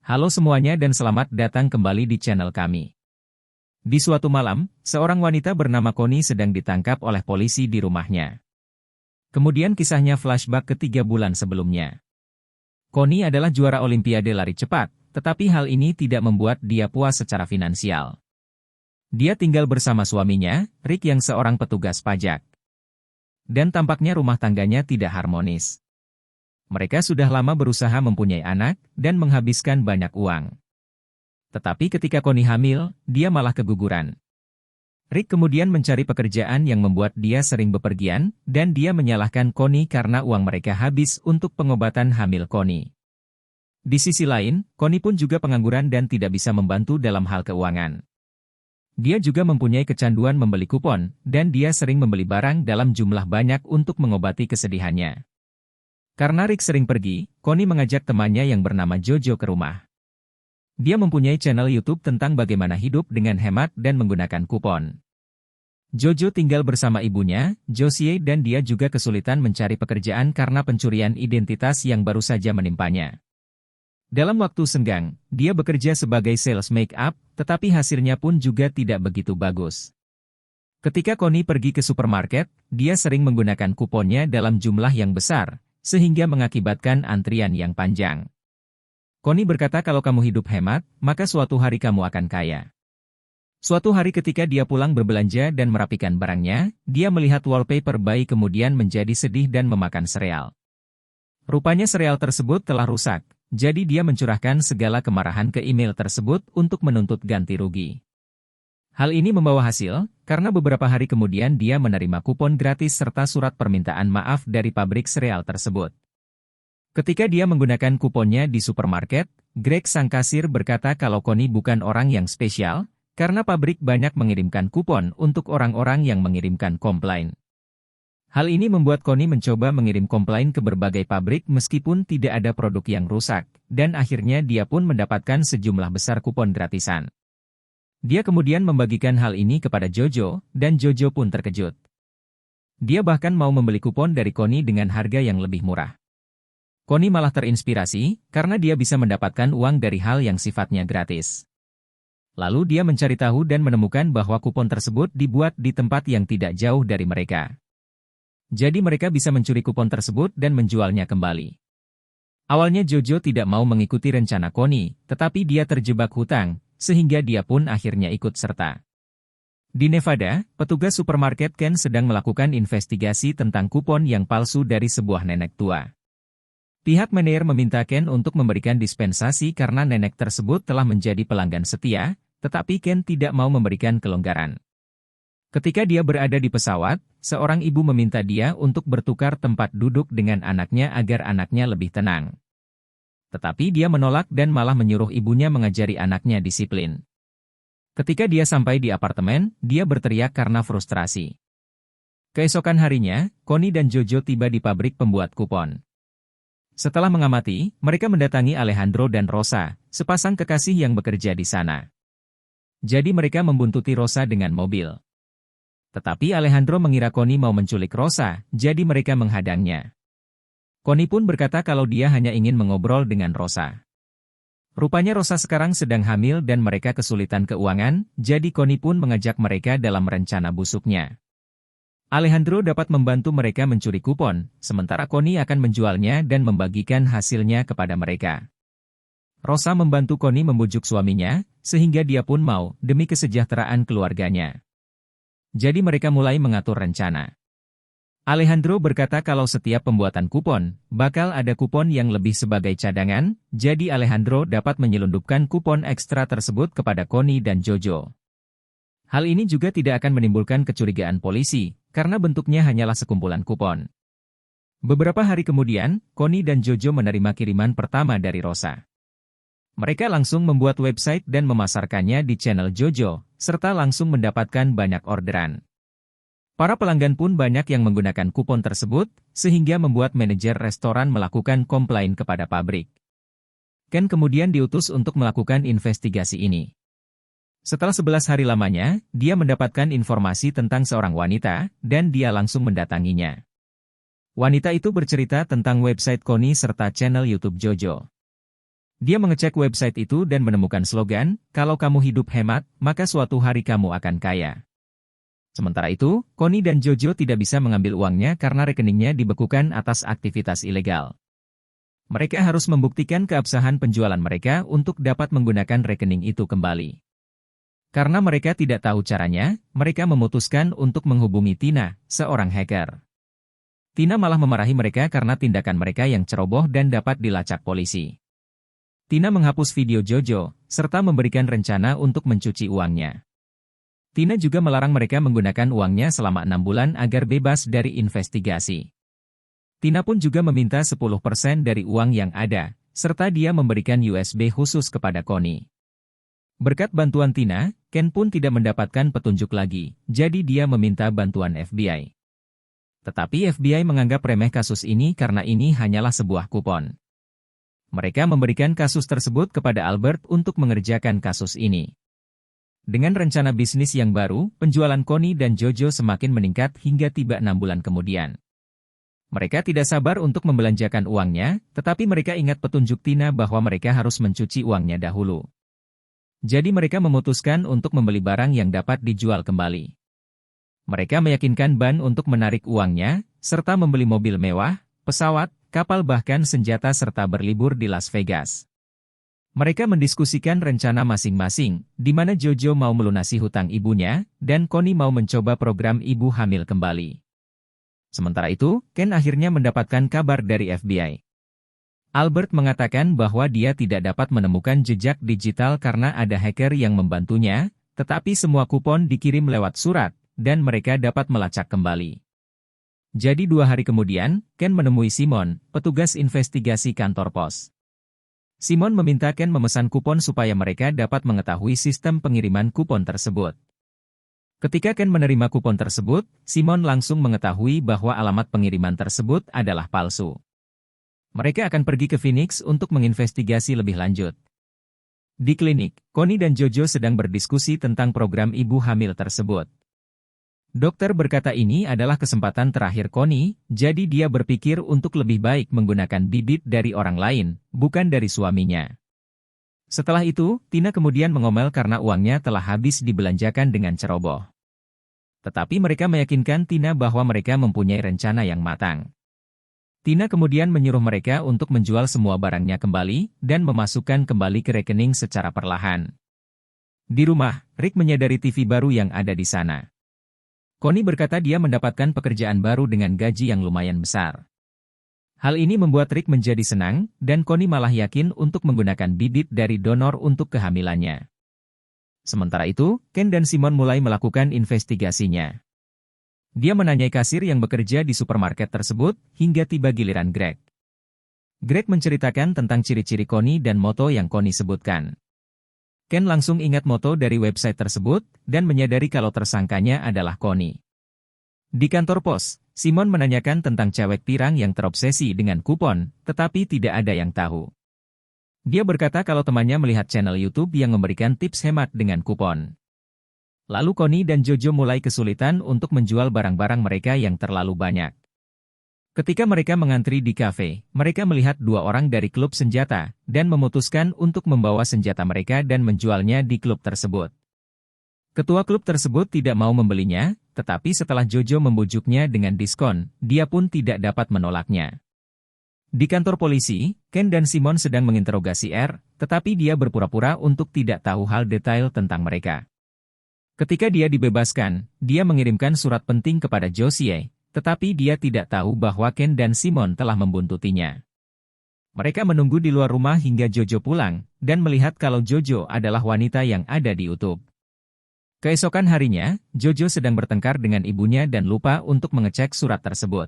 Halo semuanya dan selamat datang kembali di channel kami. Di suatu malam, seorang wanita bernama Connie sedang ditangkap oleh polisi di rumahnya. Kemudian kisahnya flashback ke 3 bulan sebelumnya. Connie adalah juara Olimpiade lari cepat, tetapi hal ini tidak membuat dia puas secara finansial. Dia tinggal bersama suaminya, Rick yang seorang petugas pajak. Dan tampaknya rumah tangganya tidak harmonis. Mereka sudah lama berusaha mempunyai anak, dan menghabiskan banyak uang. Tetapi ketika Connie hamil, dia malah keguguran. Rick kemudian mencari pekerjaan yang membuat dia sering bepergian, dan dia menyalahkan Connie karena uang mereka habis untuk pengobatan hamil Connie. Di sisi lain, Connie pun juga pengangguran dan tidak bisa membantu dalam hal keuangan. Dia juga mempunyai kecanduan membeli kupon, dan dia sering membeli barang dalam jumlah banyak untuk mengobati kesedihannya. Karena Rick sering pergi, Connie mengajak temannya yang bernama Jojo ke rumah. Dia mempunyai channel YouTube tentang bagaimana hidup dengan hemat dan menggunakan kupon. Jojo tinggal bersama ibunya, Josie, dan dia juga kesulitan mencari pekerjaan karena pencurian identitas yang baru saja menimpanya. Dalam waktu senggang, dia bekerja sebagai sales make-up, tetapi hasilnya pun juga tidak begitu bagus. Ketika Connie pergi ke supermarket, dia sering menggunakan kuponnya dalam jumlah yang besar, sehingga mengakibatkan antrian yang panjang. Connie berkata kalau kamu hidup hemat, maka suatu hari kamu akan kaya. Suatu hari ketika dia pulang berbelanja dan merapikan barangnya, dia melihat wallpaper bayi kemudian menjadi sedih dan memakan sereal. Rupanya sereal tersebut telah rusak, jadi dia mencurahkan segala kemarahan ke email tersebut untuk menuntut ganti rugi. Hal ini membawa hasil, karena beberapa hari kemudian dia menerima kupon gratis serta surat permintaan maaf dari pabrik sereal tersebut. Ketika dia menggunakan kuponnya di supermarket, Greg sang kasir berkata kalau Connie bukan orang yang spesial, karena pabrik banyak mengirimkan kupon untuk orang-orang yang mengirimkan komplain. Hal ini membuat Connie mencoba mengirim komplain ke berbagai pabrik meskipun tidak ada produk yang rusak, dan akhirnya dia pun mendapatkan sejumlah besar kupon gratisan. Dia kemudian membagikan hal ini kepada Jojo, dan Jojo pun terkejut. Dia bahkan mau membeli kupon dari Connie dengan harga yang lebih murah. Connie malah terinspirasi, karena dia bisa mendapatkan uang dari hal yang sifatnya gratis. Lalu dia mencari tahu dan menemukan bahwa kupon tersebut dibuat di tempat yang tidak jauh dari mereka. Jadi mereka bisa mencuri kupon tersebut dan menjualnya kembali. Awalnya Jojo tidak mau mengikuti rencana Connie, tetapi dia terjebak hutang, sehingga dia pun akhirnya ikut serta. Di Nevada, petugas supermarket Ken sedang melakukan investigasi tentang kupon yang palsu dari sebuah nenek tua. Pihak manajer meminta Ken untuk memberikan dispensasi karena nenek tersebut telah menjadi pelanggan setia, tetapi Ken tidak mau memberikan kelonggaran. Ketika dia berada di pesawat, seorang ibu meminta dia untuk bertukar tempat duduk dengan anaknya agar anaknya lebih tenang. Tetapi dia menolak dan malah menyuruh ibunya mengajari anaknya disiplin. Ketika dia sampai di apartemen, dia berteriak karena frustrasi. Keesokan harinya, Connie dan Jojo tiba di pabrik pembuat kupon. Setelah mengamati, mereka mendatangi Alejandro dan Rosa, sepasang kekasih yang bekerja di sana. Jadi mereka membuntuti Rosa dengan mobil. Tetapi Alejandro mengira Connie mau menculik Rosa, jadi mereka menghadangnya. Connie pun berkata kalau dia hanya ingin mengobrol dengan Rosa. Rupanya Rosa sekarang sedang hamil dan mereka kesulitan keuangan, jadi Connie pun mengajak mereka dalam rencana busuknya. Alejandro dapat membantu mereka mencuri kupon, sementara Connie akan menjualnya dan membagikan hasilnya kepada mereka. Rosa membantu Connie membujuk suaminya, sehingga dia pun mau, demi kesejahteraan keluarganya. Jadi mereka mulai mengatur rencana. Alejandro berkata kalau setiap pembuatan kupon, bakal ada kupon yang lebih sebagai cadangan, jadi Alejandro dapat menyelundupkan kupon ekstra tersebut kepada Connie dan Jojo. Hal ini juga tidak akan menimbulkan kecurigaan polisi, karena bentuknya hanyalah sekumpulan kupon. Beberapa hari kemudian, Connie dan Jojo menerima kiriman pertama dari Rosa. Mereka langsung membuat website dan memasarkannya di channel Jojo, serta langsung mendapatkan banyak orderan. Para pelanggan pun banyak yang menggunakan kupon tersebut, sehingga membuat manajer restoran melakukan komplain kepada pabrik. Ken kemudian diutus untuk melakukan investigasi ini. Setelah 11 hari lamanya, dia mendapatkan informasi tentang seorang wanita, dan dia langsung mendatanginya. Wanita itu bercerita tentang website Connie serta channel YouTube Jojo. Dia mengecek website itu dan menemukan slogan, "Kalau kamu hidup hemat, maka suatu hari kamu akan kaya." Sementara itu, Connie dan Jojo tidak bisa mengambil uangnya karena rekeningnya dibekukan atas aktivitas ilegal. Mereka harus membuktikan keabsahan penjualan mereka untuk dapat menggunakan rekening itu kembali. Karena mereka tidak tahu caranya, mereka memutuskan untuk menghubungi Tina, seorang hacker. Tina malah memarahi mereka karena tindakan mereka yang ceroboh dan dapat dilacak polisi. Tina menghapus video Jojo, serta memberikan rencana untuk mencuci uangnya. Tina juga melarang mereka menggunakan uangnya selama 6 bulan agar bebas dari investigasi. Tina pun juga meminta 10% dari uang yang ada, serta dia memberikan USB khusus kepada Connie. Berkat bantuan Tina, Ken pun tidak mendapatkan petunjuk lagi, jadi dia meminta bantuan FBI. Tetapi FBI menganggap remeh kasus ini karena ini hanyalah sebuah kupon. Mereka memberikan kasus tersebut kepada Albert untuk mengerjakan kasus ini. Dengan rencana bisnis yang baru, penjualan Connie dan Jojo semakin meningkat hingga tiba 6 bulan kemudian. Mereka tidak sabar untuk membelanjakan uangnya, tetapi mereka ingat petunjuk Tina bahwa mereka harus mencuci uangnya dahulu. Jadi mereka memutuskan untuk membeli barang yang dapat dijual kembali. Mereka meyakinkan Ban untuk menarik uangnya, serta membeli mobil mewah, pesawat, kapal bahkan senjata serta berlibur di Las Vegas. Mereka mendiskusikan rencana masing-masing, di mana Jojo mau melunasi hutang ibunya, dan Connie mau mencoba program ibu hamil kembali. Sementara itu, Ken akhirnya mendapatkan kabar dari FBI. Albert mengatakan bahwa dia tidak dapat menemukan jejak digital karena ada hacker yang membantunya, tetapi semua kupon dikirim lewat surat, dan mereka dapat melacak kembali. Jadi 2 hari kemudian, Ken menemui Simon, petugas investigasi kantor pos. Simon meminta Ken memesan kupon supaya mereka dapat mengetahui sistem pengiriman kupon tersebut. Ketika Ken menerima kupon tersebut, Simon langsung mengetahui bahwa alamat pengiriman tersebut adalah palsu. Mereka akan pergi ke Phoenix untuk menginvestigasi lebih lanjut. Di klinik, Connie dan Jojo sedang berdiskusi tentang program ibu hamil tersebut. Dokter berkata ini adalah kesempatan terakhir Connie, jadi dia berpikir untuk lebih baik menggunakan bibit dari orang lain, bukan dari suaminya. Setelah itu, Tina kemudian mengomel karena uangnya telah habis dibelanjakan dengan ceroboh. Tetapi mereka meyakinkan Tina bahwa mereka mempunyai rencana yang matang. Tina kemudian menyuruh mereka untuk menjual semua barangnya kembali, dan memasukkan kembali ke rekening secara perlahan. Di rumah, Rick menyadari TV baru yang ada di sana. Connie berkata dia mendapatkan pekerjaan baru dengan gaji yang lumayan besar. Hal ini membuat Rick menjadi senang, dan Connie malah yakin untuk menggunakan bibit dari donor untuk kehamilannya. Sementara itu, Ken dan Simon mulai melakukan investigasinya. Dia menanyai kasir yang bekerja di supermarket tersebut, hingga tiba giliran Greg. Greg menceritakan tentang ciri-ciri Connie dan moto yang Connie sebutkan. Ken langsung ingat moto dari website tersebut, dan menyadari kalau tersangkanya adalah Connie. Di kantor pos, Simon menanyakan tentang cewek pirang yang terobsesi dengan kupon, tetapi tidak ada yang tahu. Dia berkata kalau temannya melihat channel YouTube yang memberikan tips hemat dengan kupon. Lalu Connie dan Jojo mulai kesulitan untuk menjual barang-barang mereka yang terlalu banyak. Ketika mereka mengantri di kafe, mereka melihat 2 orang dari klub senjata, dan memutuskan untuk membawa senjata mereka dan menjualnya di klub tersebut. Ketua klub tersebut tidak mau membelinya, tetapi setelah Jojo membujuknya dengan diskon, dia pun tidak dapat menolaknya. Di kantor polisi, Ken dan Simon sedang menginterogasi R, tetapi dia berpura-pura untuk tidak tahu hal detail tentang mereka. Ketika dia dibebaskan, dia mengirimkan surat penting kepada Josie, tetapi dia tidak tahu bahwa Ken dan Simon telah membuntutinya. Mereka menunggu di luar rumah hingga Jojo pulang, dan melihat kalau Jojo adalah wanita yang ada di YouTube. Keesokan harinya, Jojo sedang bertengkar dengan ibunya dan lupa untuk mengecek surat tersebut.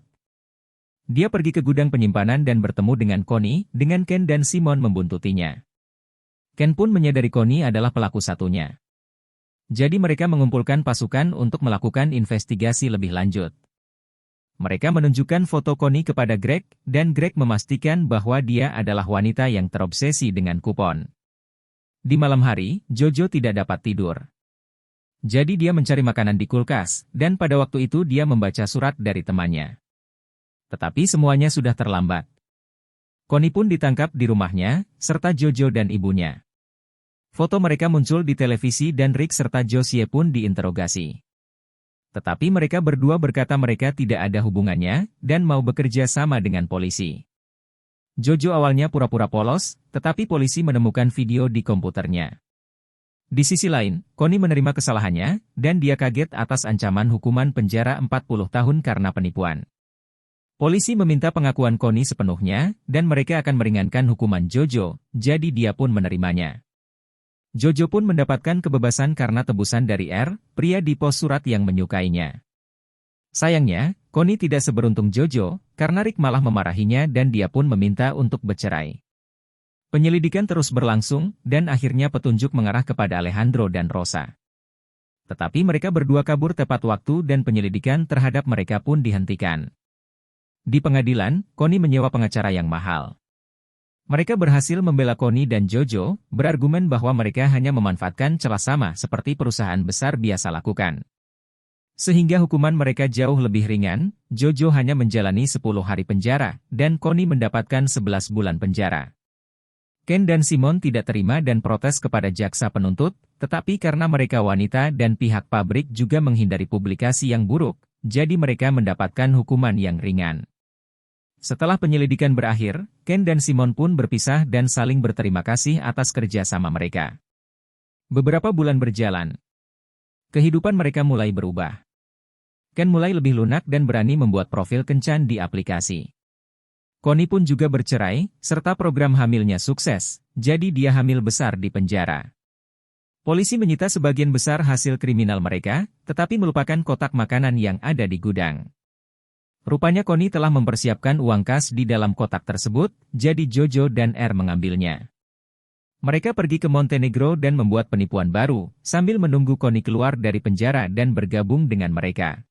Dia pergi ke gudang penyimpanan dan bertemu dengan Connie, dengan Ken dan Simon membuntutinya. Ken pun menyadari Connie adalah pelaku satunya. Jadi mereka mengumpulkan pasukan untuk melakukan investigasi lebih lanjut. Mereka menunjukkan foto Connie kepada Greg, dan Greg memastikan bahwa dia adalah wanita yang terobsesi dengan kupon. Di malam hari, Jojo tidak dapat tidur. Jadi dia mencari makanan di kulkas, dan pada waktu itu dia membaca surat dari temannya. Tetapi semuanya sudah terlambat. Connie pun ditangkap di rumahnya, serta Jojo dan ibunya. Foto mereka muncul di televisi dan Rick serta Josie pun diinterogasi. Tetapi mereka berdua berkata mereka tidak ada hubungannya, dan mau bekerja sama dengan polisi. Jojo awalnya pura-pura polos, tetapi polisi menemukan video di komputernya. Di sisi lain, Connie menerima kesalahannya, dan dia kaget atas ancaman hukuman penjara 40 tahun karena penipuan. Polisi meminta pengakuan Connie sepenuhnya, dan mereka akan meringankan hukuman Jojo, jadi dia pun menerimanya. Jojo pun mendapatkan kebebasan karena tebusan dari R, pria di pos surat yang menyukainya. Sayangnya, Connie tidak seberuntung Jojo, karena Rick malah memarahinya dan dia pun meminta untuk bercerai. Penyelidikan terus berlangsung, dan akhirnya petunjuk mengarah kepada Alejandro dan Rosa. Tetapi mereka berdua kabur tepat waktu dan penyelidikan terhadap mereka pun dihentikan. Di pengadilan, Connie menyewa pengacara yang mahal. Mereka berhasil membela Connie dan Jojo, berargumen bahwa mereka hanya memanfaatkan celah sama seperti perusahaan besar biasa lakukan. Sehingga hukuman mereka jauh lebih ringan, Jojo hanya menjalani 10 hari penjara, dan Connie mendapatkan 11 bulan penjara. Ken dan Simon tidak terima dan protes kepada jaksa penuntut, tetapi karena mereka wanita dan pihak pabrik juga menghindari publikasi yang buruk, jadi mereka mendapatkan hukuman yang ringan. Setelah penyelidikan berakhir, Ken dan Simon pun berpisah dan saling berterima kasih atas kerjasama mereka. Beberapa bulan berjalan. Kehidupan mereka mulai berubah. Ken mulai lebih lunak dan berani membuat profil kencan di aplikasi. Connie pun juga bercerai, serta program hamilnya sukses, jadi dia hamil besar di penjara. Polisi menyita sebagian besar hasil kriminal mereka, tetapi melupakan kotak makanan yang ada di gudang. Rupanya Connie telah mempersiapkan uang kas di dalam kotak tersebut, jadi Jojo dan R mengambilnya. Mereka pergi ke Montenegro dan membuat penipuan baru, sambil menunggu Connie keluar dari penjara dan bergabung dengan mereka.